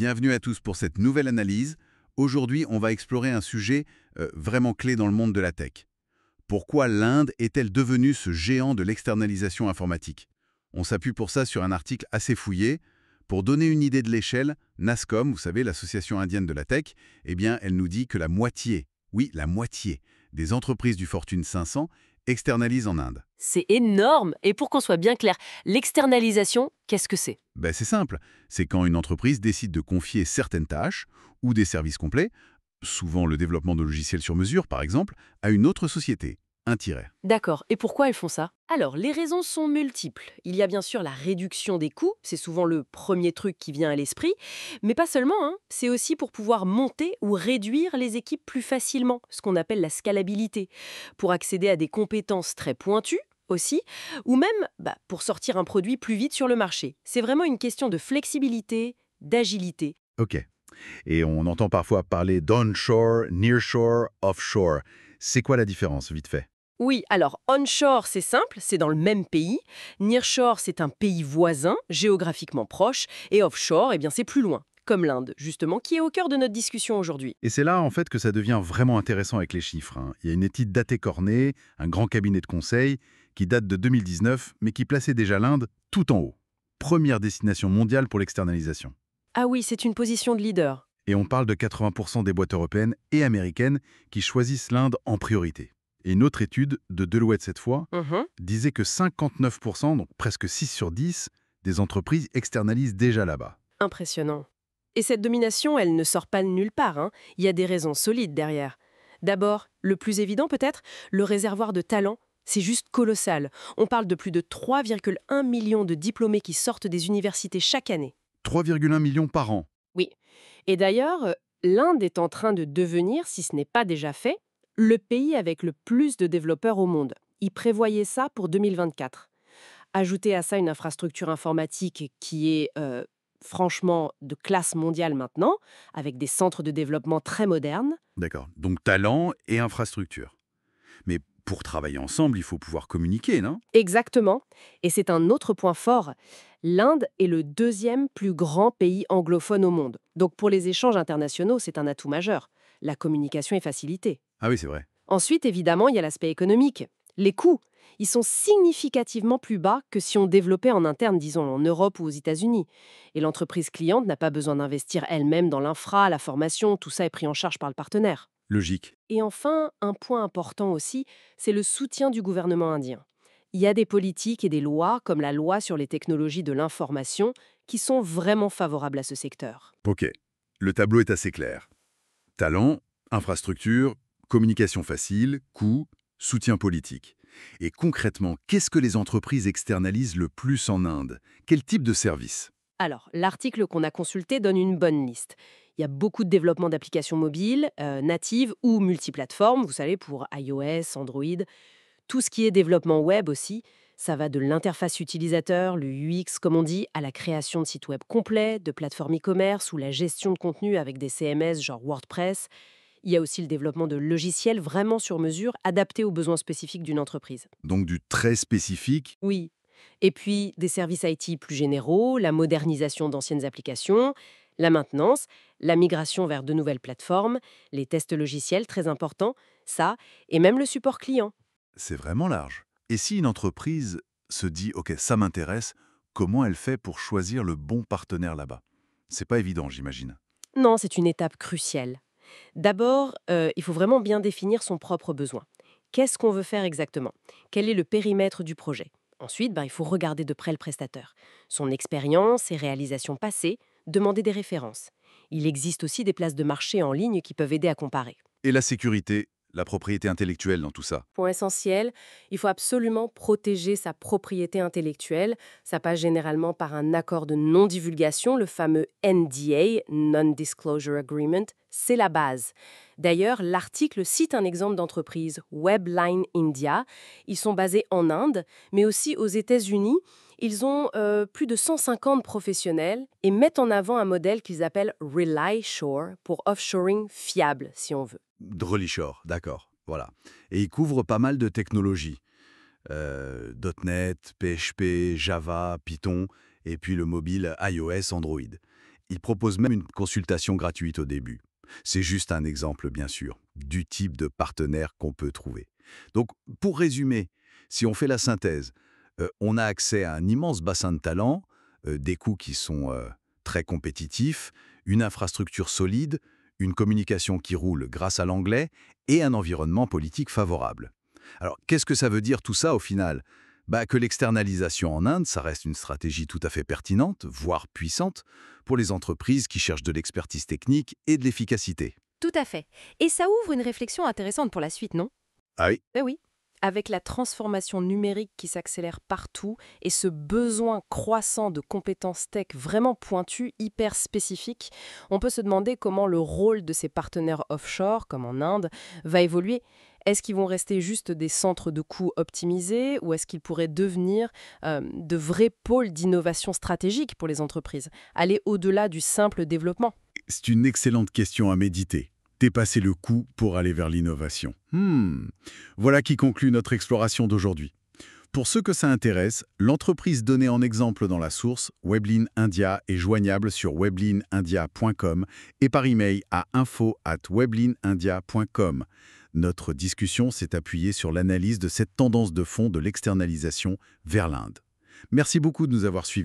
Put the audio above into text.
Bienvenue à tous pour cette nouvelle analyse. Aujourd'hui, on va explorer un sujet vraiment clé dans le monde de la tech. Pourquoi l'Inde est-elle devenue ce géant de l'externalisation informatique? On s'appuie pour ça sur un article assez fouillé. Pour donner une idée de l'échelle, NASSCOM, vous savez, l'association indienne de la tech, eh bien, elle nous dit que la moitié, oui, la moitié, des entreprises du Fortune 500 externalisent en Inde. C'est énorme. Et pour qu'on soit bien clair, l'externalisation, qu'est-ce que c'est? C'est simple, c'est quand une entreprise décide de confier certaines tâches ou des services complets, souvent le développement de logiciels sur mesure par exemple, à une autre société. Un tiret. D'accord. Et pourquoi elles font ça? Alors, les raisons sont multiples. Il y a bien sûr la réduction des coûts, c'est souvent le premier truc qui vient à l'esprit, mais pas seulement, hein. C'est aussi pour pouvoir monter ou réduire les équipes plus facilement, ce qu'on appelle la scalabilité, pour accéder à des compétences très pointues aussi, ou même pour sortir un produit plus vite sur le marché. C'est vraiment une question de flexibilité, d'agilité. Ok. Et on entend parfois parler d'onshore, nearshore, offshore. C'est quoi la différence, vite fait? Oui, alors onshore, c'est simple, c'est dans le même pays. Nearshore, c'est un pays voisin, géographiquement proche. Et offshore, eh bien, c'est plus loin, comme l'Inde, justement, qui est au cœur de notre discussion aujourd'hui. Et c'est là, en fait, que ça devient vraiment intéressant avec les chiffres, hein. Il y a une étude d'Até Cornet, un grand cabinet de conseil, qui date de 2019, mais qui plaçait déjà l'Inde tout en haut. Première destination mondiale pour l'externalisation. Ah oui, c'est une position de leader. Et on parle de 80% des boîtes européennes et américaines qui choisissent l'Inde en priorité. Et une autre étude, de Deloitte cette fois, Mhm. disait que 59%, donc presque 6 sur 10, des entreprises externalisent déjà là-bas. Impressionnant. Et cette domination, elle ne sort pas de nulle part, hein. Il y a des raisons solides derrière. D'abord, le plus évident peut-être, le réservoir de talent. C'est juste colossal. On parle de plus de 3,1 millions de diplômés qui sortent des universités chaque année. 3,1 millions par an. Oui. Et d'ailleurs, l'Inde est en train de devenir, si ce n'est pas déjà fait, le pays avec le plus de développeurs au monde. Ils prévoyaient ça pour 2024. Ajoutez à ça une infrastructure informatique qui est franchement de classe mondiale maintenant, avec des centres de développement très modernes. D'accord. Donc talent et infrastructure. Mais pour travailler ensemble, il faut pouvoir communiquer, non? Exactement. Et c'est un autre point fort. L'Inde est le deuxième plus grand pays anglophone au monde. Donc pour les échanges internationaux, c'est un atout majeur. La communication est facilitée. Ah oui, c'est vrai. Ensuite, évidemment, il y a l'aspect économique. Les coûts, ils sont significativement plus bas que si on développait en interne, disons en Europe ou aux États-Unis. Et l'entreprise cliente n'a pas besoin d'investir elle-même dans l'infra, la formation, tout ça est pris en charge par le partenaire. Logique. Et enfin, un point important aussi, c'est le soutien du gouvernement indien. Il y a des politiques et des lois, comme la loi sur les technologies de l'information, qui sont vraiment favorables à ce secteur. Ok. Le tableau est assez clair. Talent, infrastructure, communication facile, coût, soutien politique. Et concrètement, qu'est-ce que les entreprises externalisent le plus en Inde? Quel type de service? Alors, l'article qu'on a consulté donne une bonne liste. Il y a beaucoup de développement d'applications mobiles, natives ou multiplateformes, vous savez, pour iOS, Android. Tout ce qui est développement web aussi, ça va de l'interface utilisateur, le UX comme on dit, à la création de sites web complets, de plateformes e-commerce ou la gestion de contenu avec des CMS genre WordPress. Il y a aussi le développement de logiciels vraiment sur mesure, adaptés aux besoins spécifiques d'une entreprise. Donc du très spécifique. Oui. Et puis des services IT plus généraux, la modernisation d'anciennes applications, la maintenance, la migration vers de nouvelles plateformes, les tests logiciels très importants, ça, et même le support client. C'est vraiment large. Et si une entreprise se dit « Ok, ça m'intéresse », comment elle fait pour choisir le bon partenaire là-bas? C'est pas évident, j'imagine. Non, c'est une étape cruciale. D'abord, il faut vraiment bien définir son propre besoin. Qu'est-ce qu'on veut faire exactement? Quel est le périmètre du projet? Ensuite, il faut regarder de près le prestataire. Son expérience, ses réalisations passées, demander des références. Il existe aussi des places de marché en ligne qui peuvent aider à comparer. Et la sécurité, la propriété intellectuelle dans tout ça? Point essentiel, il faut absolument protéger sa propriété intellectuelle. Ça passe généralement par un accord de non-divulgation, le fameux NDA, Non-Disclosure Agreement. C'est la base. D'ailleurs, l'article cite un exemple d'entreprise, Webline India. Ils sont basés en Inde, mais aussi aux États-Unis. Ils ont plus de 150 professionnels et mettent en avant un modèle qu'ils appellent Rely Shore pour offshoring fiable, si on veut. Drolishore, d'accord, voilà. Et il couvre pas mal de technologies. .NET, PHP, Java, Python, et puis le mobile iOS, Android. Ils proposent même une consultation gratuite au début. C'est juste un exemple, bien sûr, du type de partenaire qu'on peut trouver. Donc, pour résumer, si on fait la synthèse, on a accès à un immense bassin de talents, des coûts qui sont très compétitifs, une infrastructure solide, une communication qui roule grâce à l'anglais et un environnement politique favorable. Alors, qu'est-ce que ça veut dire tout ça au final? Que l'externalisation en Inde, ça reste une stratégie tout à fait pertinente, voire puissante, pour les entreprises qui cherchent de l'expertise technique et de l'efficacité. Tout à fait. Et ça ouvre une réflexion intéressante pour la suite, non? Ah oui. Ben oui. Avec la transformation numérique qui s'accélère partout et ce besoin croissant de compétences tech vraiment pointues, hyper spécifiques, on peut se demander comment le rôle de ces partenaires offshore, comme en Inde, va évoluer. Est-ce qu'ils vont rester juste des centres de coûts optimisés ou est-ce qu'ils pourraient devenir de vrais pôles d'innovation stratégique pour les entreprises, aller au-delà du simple développement? C'est une excellente question à méditer. Dépasser le coût pour aller vers l'innovation. Voilà qui conclut notre exploration d'aujourd'hui. Pour ceux que ça intéresse, l'entreprise donnée en exemple dans la source, Weblin India, est joignable sur weblinindia.com et par email à info@weblinindia.com. Notre discussion s'est appuyée sur l'analyse de cette tendance de fond de l'externalisation vers l'Inde. Merci beaucoup de nous avoir suivis.